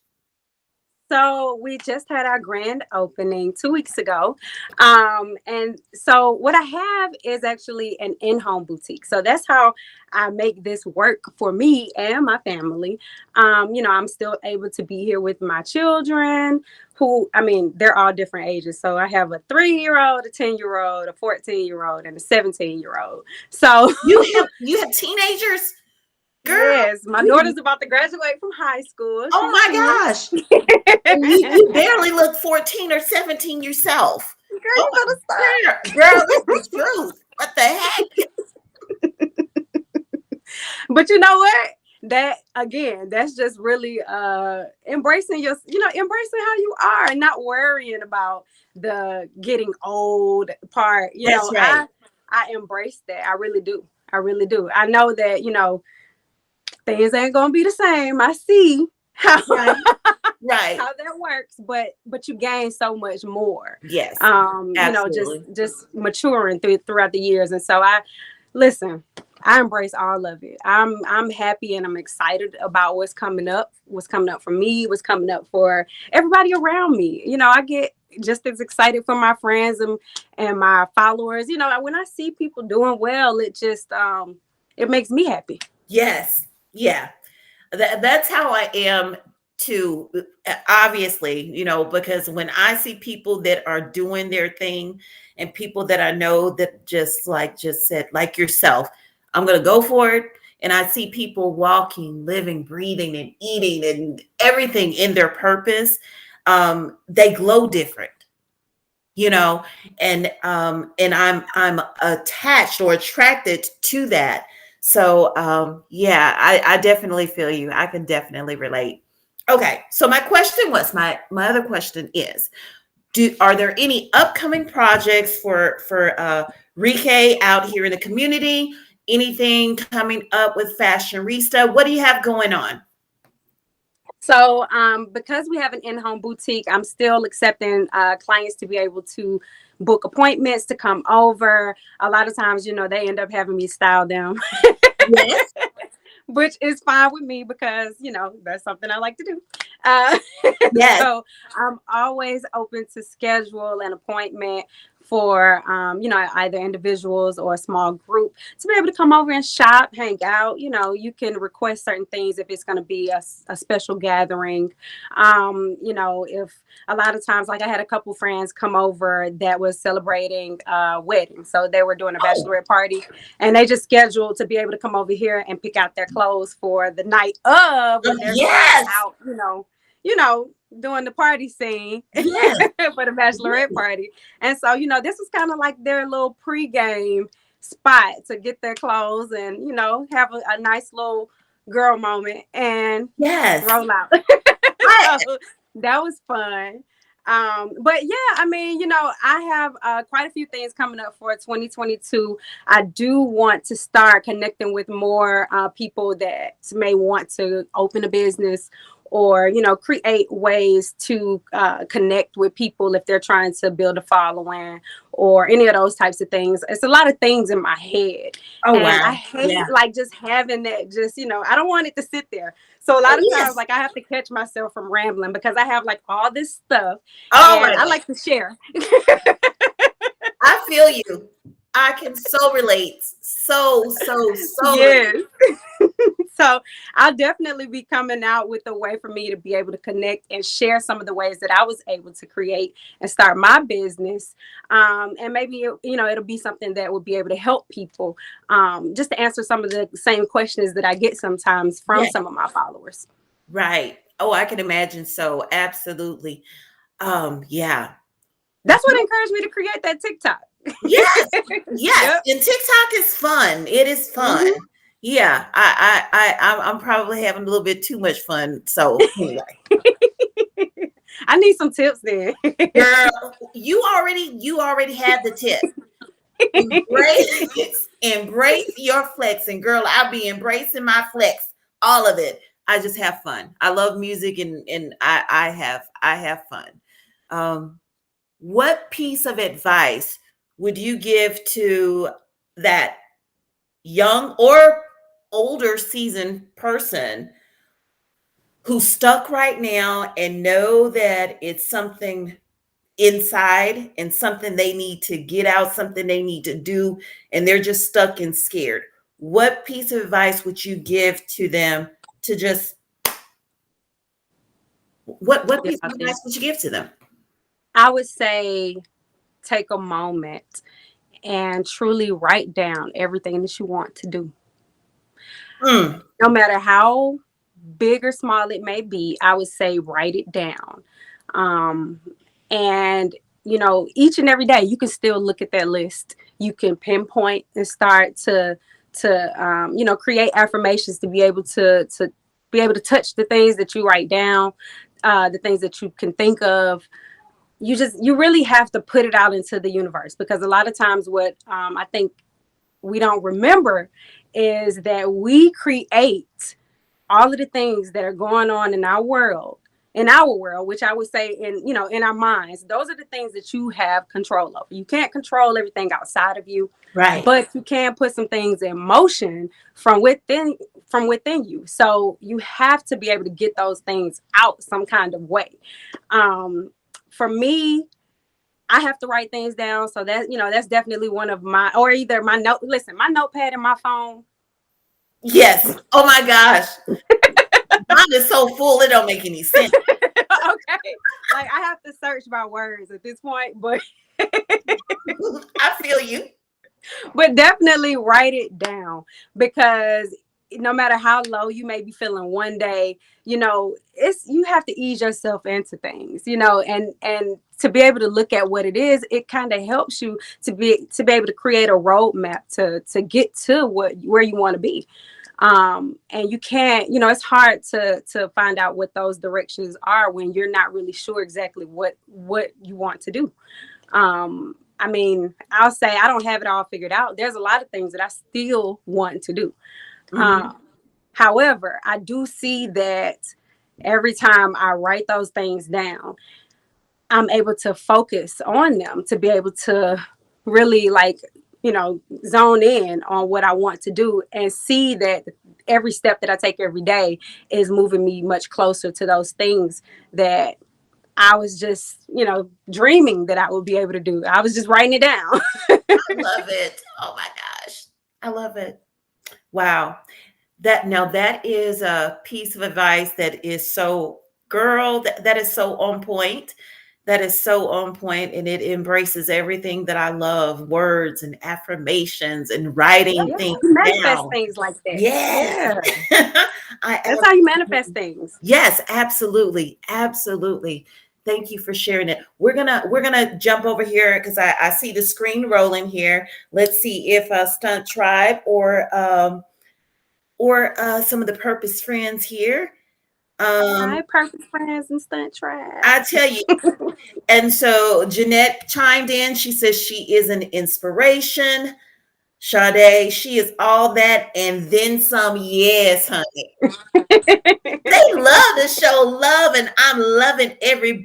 So we just had our grand opening 2 weeks ago. And so what I have is actually an in-home boutique. So that's how I make this work for me and my family. I'm still able to be here with my children, who, I mean, they're all different ages. So I have a 3-year-old, a 10-year-old, a 14-year-old, and a 17-year-old. So You have teenagers? Girl, yes, my daughter's about to graduate from high school. oh She's a my senior. gosh. And you barely look 14 or 17 yourself. Girl, Oh you better stop. my girl, it's the truth. What the heck? But you know what? That again, that's just really embracing how you are and not worrying about the getting old part. That's right. I embrace that. I really do. I really do. I know that, things ain't gonna be the same. I see how Right. Right. how that works, but you gain so much more. Yes. Just Absolutely. maturing throughout the years. And so listen, I embrace all of it. I'm happy and I'm excited about what's coming up for me, what's coming up for everybody around me. I get just as excited for my friends and my followers. When I see people doing well, it just it makes me happy. Yes. Yeah. That's how I am too. Obviously, because when I see people that are doing their thing and people that I know that just said, like yourself, I'm going to go for it. And I see people walking, living, breathing, and eating and everything in their purpose. They glow different, you know, and I'm attached or attracted to that. So yeah, I definitely feel you. I can definitely relate. Okay, so my other question is, are there any upcoming projects for Rekay out here in the community? Anything coming up with Fashionreesta? What do you have going on? So, because we have an in-home boutique, I'm still accepting clients to be able to book appointments to come over. A lot of times, they end up having me style them, Yes. which is fine with me because, that's something I like to do. Uh, Yes. so I'm always open to schedule an appointment for either individuals or a small group to be able to come over and shop, hang out. You can request certain things if it's going to be a special gathering. If a lot of times, like I had a couple friends come over that was celebrating a wedding, so they were doing a Oh, bachelorette party, and they just scheduled to be able to come over here and pick out their clothes for the night of when they're going yes, out. You know, doing the party scene yes, for the bachelorette party. And so, this was kind of like their little pregame spot to get their clothes and, have a nice little girl moment and yes. roll out. I, So that was fun. But yeah, I mean, I have quite a few things coming up for 2022. I do want to start connecting with more people that may want to open a business or, create ways to connect with people if they're trying to build a following or any of those types of things. It's a lot of things in my head. oh And I wow. hate Yeah. like just having that, just, I don't want it to sit there. So a lot of times, Yes. like I have to catch myself from rambling because I have like all this stuff Oh my and I God. like to share. I feel you. I can so relate. So relate. Yes. So I'll definitely be coming out with a way for me to be able to connect and share some of the ways that I was able to create and start my business. And maybe, it'll be something that will be able to help people just to answer some of the same questions that I get sometimes from Yeah. some of my followers. Right. Oh, I can imagine so. Absolutely. Yeah. That's what encouraged me to create that TikTok. Yes. Yes. Yep. And TikTok is fun. It is fun. Hmm. Yeah. I'm probably having a little bit too much fun. So anyway, I need some tips then. girl, you already had the tip. Embrace your flex. And girl, I'll be embracing my flex, all of it. I just have fun. I love music and I have fun. Um, what piece of advice would you give to that young or older seasoned person who's stuck right now and know that it's something inside and something they need to get out, something they need to do, and they're just stuck and scared? What piece of advice would you give to them to just what Yeah, piece of advice would you give to them? I would say take a moment and truly write down everything that you want to do. Mm, No matter how big or small it may be, I would say write it down. Um, and, each and every day, you can still look at that list. You can pinpoint and start to create affirmations to be able to be able to touch the things that you write down, the things that you can think of. You really have to put it out into the universe because a lot of times what I think we don't remember is that we create all of the things that are going on in our world, which I would say in our minds. Those are the things that you have control over. You can't control everything outside of you, right. but you can put some things in motion from within you. So you have to be able to get those things out some kind of way. For me, I have to write things down. So that's definitely one of my, or either my notepad and my phone. Yes. Oh my gosh. Mine is so full it don't make any sense. Okay. Like I have to search my words at this point, but I feel you. definitely write it down because no matter how low you may be feeling one day, it's you have to ease yourself into things, and to be able to look at what it is, it kind of helps you to be able to create a roadmap to get to where you want to be. And you can't, it's hard to find out what those directions are when you're not really sure exactly what you want to do. I mean, I'll say I don't have it all figured out. There's a lot of things that I still want to do. Mhm. However, I do see that every time I write those things down, I'm able to focus on them to be able to really zone in on what I want to do and see that every step that I take every day is moving me much closer to those things that I was just, dreaming that I would be able to do. I was just writing it down. I love it. Oh my gosh. I love it. Wow. That is a piece of advice that is so girl, that is so on point. That is so on point, and it embraces everything that I love, words and affirmations and Yeah, writing things you manifest down. things like that. Yes. Yeah, I that's how you manifest things. Yes, absolutely. Absolutely. Thank you for sharing it. We're gonna jump over here because I see the screen rolling here. Let's see if Stunt Tribe or some of the Purpose friends here. Hi, Um, Purpose Friends and Stunt Tribe. I tell you, and so Jeanette chimed in. She says she is an inspiration. Sade, she is all that and then some. Yes, honey. They love the show, love, and I'm loving every.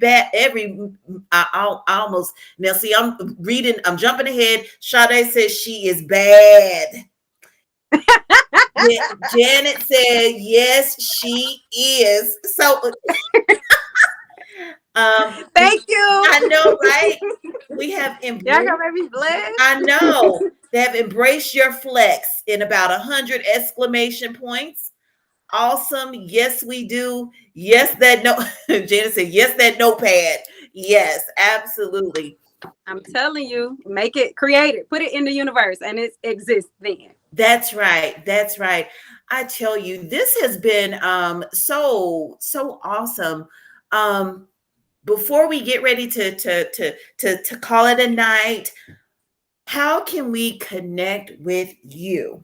I almost now see. I'm reading. I'm jumping ahead. Sade says she is bad. Janet said yes, she is. So, Thank you. I know, right? We have Y'all embraced. gonna make me I blush. know they have embraced your flex in about 100 exclamation points. Awesome. Yes, we do. Yes, that no. Janet said yes, that notepad. Yes, absolutely. I'm telling you, make it, create it, put it in the universe, and it exists then. That's right. That's right. I tell you, this has been so awesome. Um, Before we get ready to call it a night, how can we connect with you?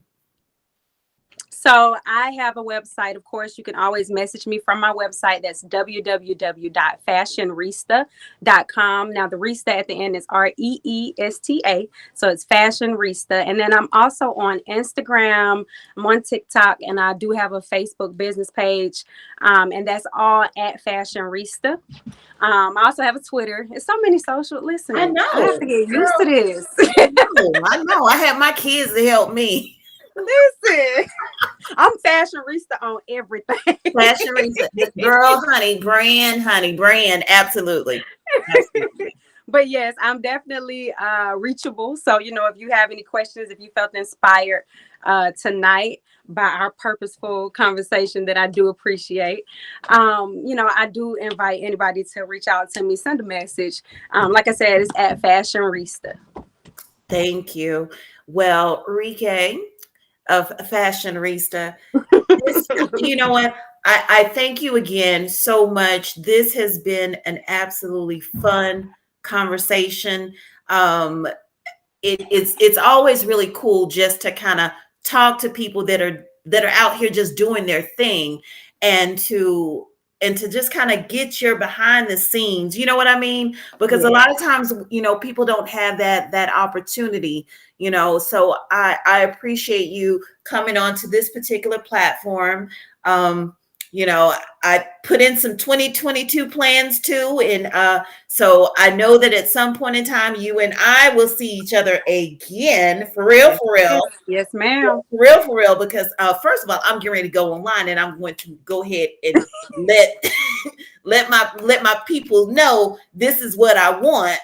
So I have a website. Of course, you can always message me from my website. That's www.fashionreesta.com. Now, the Reesta at the end is Reesta. So it's Fashionreesta. And then I'm also on Instagram. I'm on TikTok. And I do have a Facebook business page. And that's all at Fashionreesta. I also have a Twitter. It's so many social. I Listen, I have know, to get used to girl. this. I know. I know. I have my kids to help me. Listen, I'm Fashionreesta on everything. Fashionreesta, girl, honey, brand, absolutely, absolutely. But yes, I'm definitely reachable. So, if you have any questions, if you felt inspired tonight by our purposeful conversation that I do appreciate, I do invite anybody to reach out to me, send a message. Like I said, it's at Fashionreesta. Thank you. Well, Rekay of Fashionreesta, this, you know what? I thank you again so much. This has been an absolutely fun conversation. Um, it's always really cool just to kind of talk to people that are out here just doing their thing, and to just kind of get your behind the scenes, you know what I mean? Because a Yeah. lot of times, people don't have that opportunity, so I appreciate you coming on to this particular platform. um you know I put in some 2022 plans too, and so I know that at some point in time, you and I will see each other again, for real, Yes, for real, yes, ma'am. for real, for real. Because first of all, I'm getting ready to go online, and I'm going to go ahead and let let my people know this is what I want.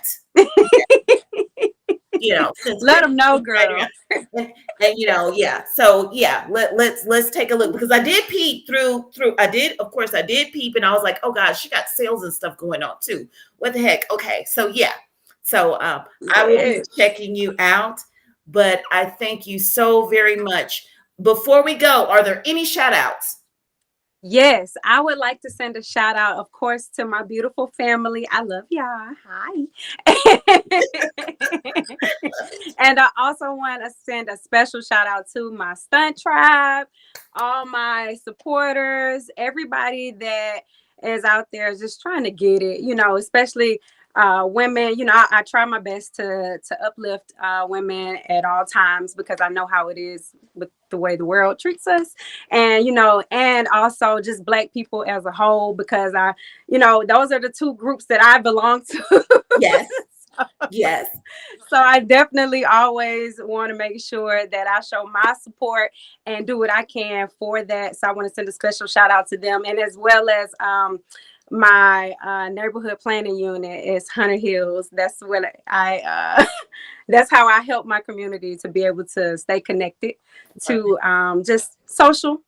Since Let them Christmas know, is right girl. around, yeah. So yeah, let's take a look, because I did peep through. I did peep, and I was like, oh gosh, she got sales and stuff going on too. What the heck? Okay, so yeah, so I will be Yes. checking you out, but I thank you so very much. Before we go, are there any shout outs? Yes, I would like to send a shout out, of course, to my beautiful family. I love y'all. Hi. And I also want to send a special shout out to my stunt tribe, all my supporters, everybody that is out there just trying to get it, especially women. I try my best to uplift women at all times, because I know how it is with the way the world treats us, and and also just Black people as a whole, because those are the two groups that I belong to. Yes, yes. So I definitely always want to make sure that I show my support and do what I can for that. So I want to send a special shout out to them, and as well as My neighborhood planning unit is Hunter Hills. That's what I that's how I help my community to be able to stay connected Love to just social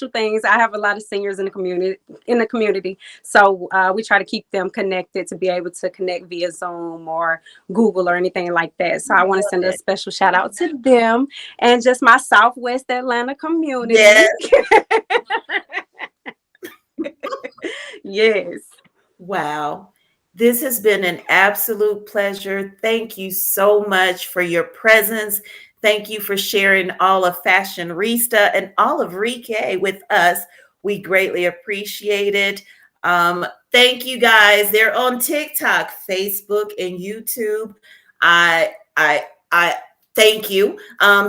things. I have a lot of seniors in the community, so we try to keep them connected to be able to connect via Zoom or Google or anything like that. So I want to send a it. special shout out to them and just my Southwest Atlanta community. Yes. Yes. Wow. This has been an absolute pleasure. Thank you so much for your presence. Thank you for sharing all of Fashionreesta and all of Rekay with us. We greatly appreciate it. Thank you guys. They're on TikTok, Facebook, and YouTube. I thank you.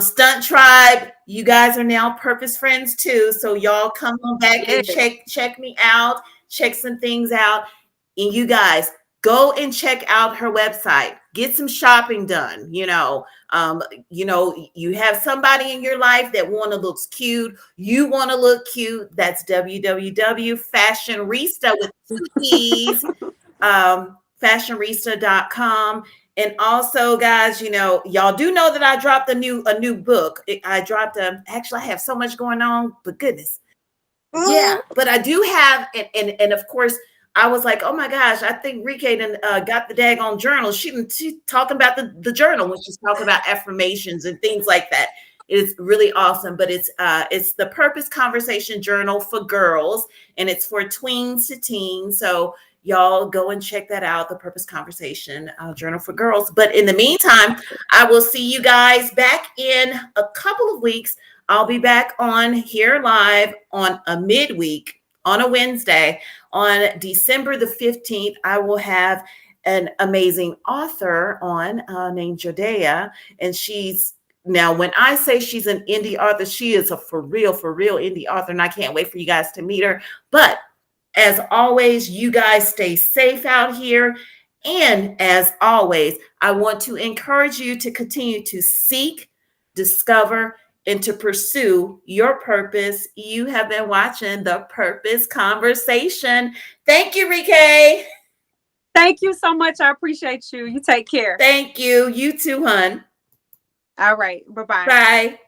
Stunt Tribe, you guys are now Purpose Friends too. So y'all come on back and Yes. check me out, check some things out. And you guys go and check out her website. Get some shopping done. You have somebody in your life that want to look cute. You want to look cute. That's www.fashionreesta with two E's, fashionreesta.com. And also, guys, y'all do know that I dropped a new book. I dropped actually I have so much going on, but goodness. Yeah, but I do have, and of course, I was like, oh my gosh, I think Rekay got the daggone journal. She's talking about the journal when she's talking about affirmations and things like that. It's really awesome, but it's the Purpose Conversation Journal for girls, and it's for tweens to teens. So y'all go and check that out, the Purpose Conversation Journal for girls. But in the meantime, I will see you guys back in a couple of weeks. I'll be back on here live on a midweek on a Wednesday. On December the 15th, I will have an amazing author on named Jodea. And now, when I say she's an indie author, she is a for real indie author. And I can't wait for you guys to meet her. But as always, you guys stay safe out here. And as always, I want to encourage you to continue to seek, discover, and to pursue your purpose. You have been watching the Purpose Conversation. Thank you, Rekay. Thank you so much. I appreciate you. You take care. Thank you. You too, hun. All right. Bye bye. Bye.